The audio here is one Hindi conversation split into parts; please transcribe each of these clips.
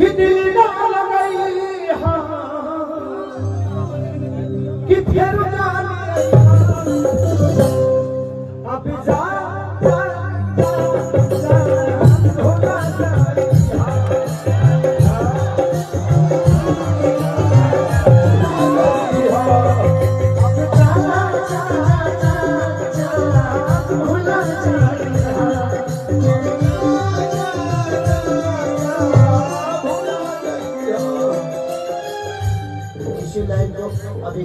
कि दिल डाल गई हाँ कि फिर जाने अब जा अभी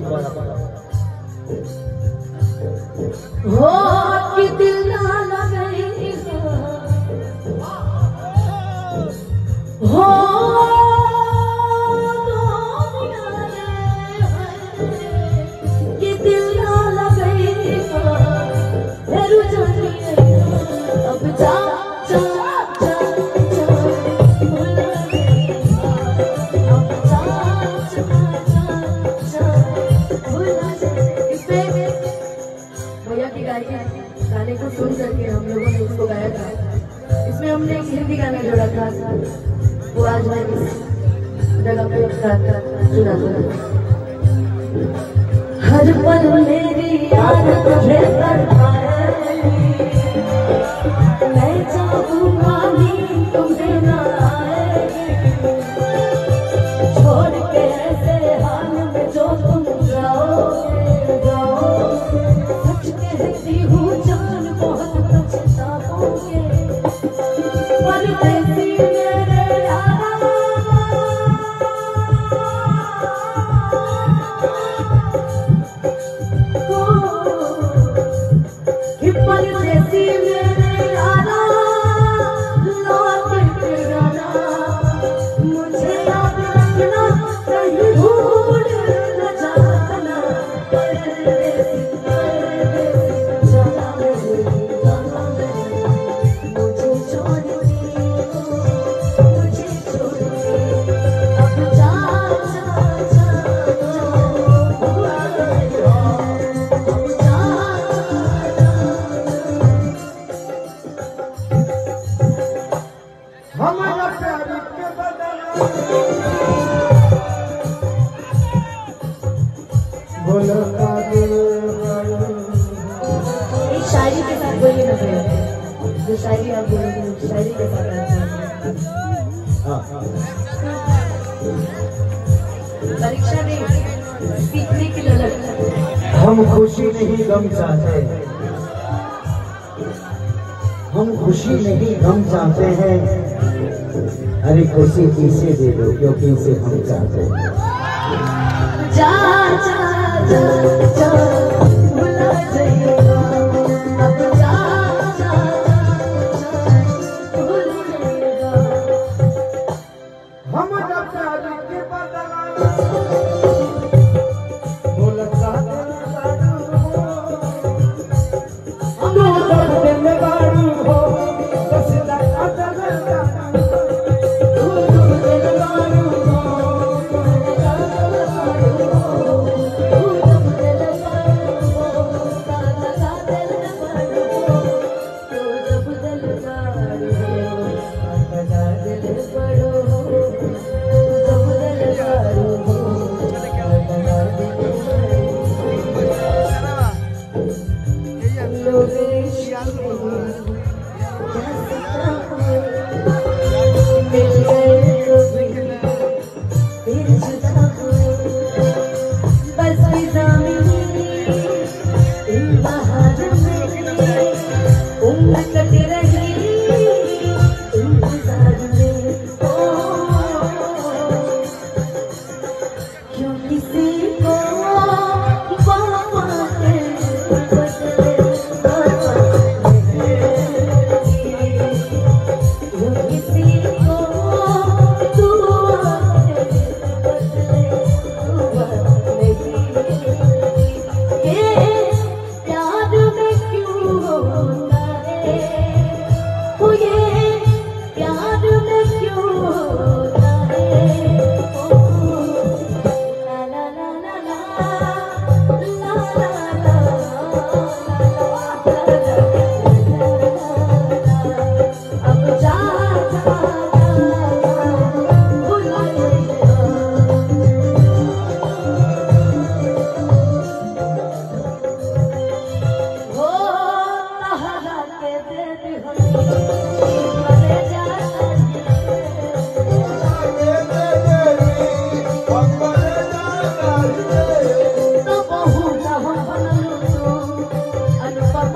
हो कि दिल ना लगे हो कि दिल ना लगे फिर जानिए अब जा जा जा गाने को सुन करके हम लोगों ने उसको गाया था। इसमें हमने एक हिंदी गाना जोड़ा था, वो आज मैं इस जगह पे सुना था। हर पल मेरी याद तुझे तड़पाए, मैं चाहूंगा नींद तुम्हें ना आए, छोड़ के ऐसे हाल में जो तुम जाओगे जाओगे, सच कहती हूँ जान बहुत पछताओगे, परदेसी मेरे यारा कि परदेसी मेरे यारा लौट के आना, मुझे याद रखना कहीं भूल न जाना, परदेसी शायरी के साथ बोलिए ना भैया, जो शायरी आप बोलोगे शायरी के साथ परीक्षा नहीं सीखने की ललक। हम खुशी नहीं गम चाहते, हम खुशी नहीं गम चाहते हैं, अरे खुशी इसे दे दो क्योंकि इसे हम चाहते हैं। जा जा जा जा भुला जाइएगा, अब जा जा जा भूल जाइएगा। हम जब शादी के बदला बोलता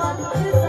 दामाद